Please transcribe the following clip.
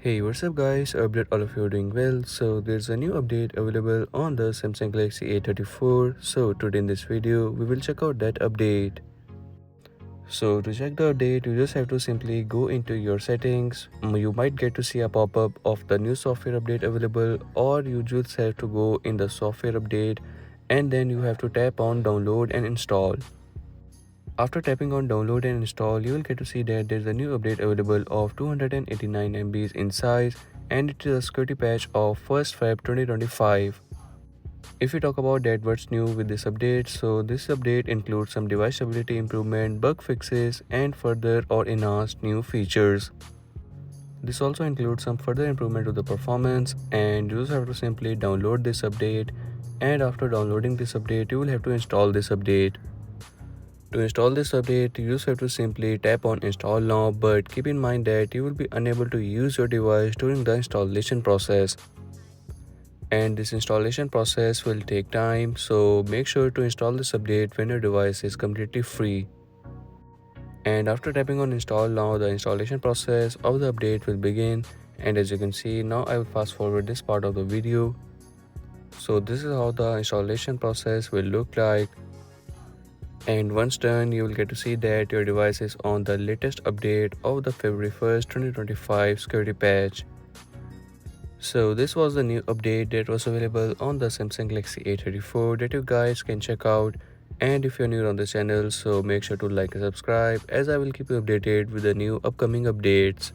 Hey, what's up guys? I hope all of you are doing well. So there's a new update available on the Samsung Galaxy A34. So today in this video, we will check out that update. So to check the update, you just have to simply go into your settings. You might get to see a pop-up of the new software update available, or you just have to go in the software update and then you have to tap on download and install. After tapping on download and install, you will get to see that there is a new update available of 289 MB in size, and it is a security patch of 1st Feb 2025. If we talk about that what's new with this update, so this update includes some device stability improvement, bug fixes, and further or enhanced new features. This also includes some further improvement to the performance, and you just have to simply download this update, and after downloading this update, you will have to install this update. To install this update, you just have to simply tap on install now, but keep in mind that you will be unable to use your device during the installation process. And this installation process will take time, so make sure to install this update when your device is completely free. And after tapping on install now, the installation process of the update will begin. And as you can see, now I will fast forward this part of the video. So this is how the installation process will look like. And once done, you will get to see that your device is on the latest update of the February 1st 2025 security patch. So this was the new update that was available on the Samsung Galaxy A34 that you guys can check out. And if you're new on the channel, so make sure to like and subscribe, as I will keep you updated with the new upcoming updates.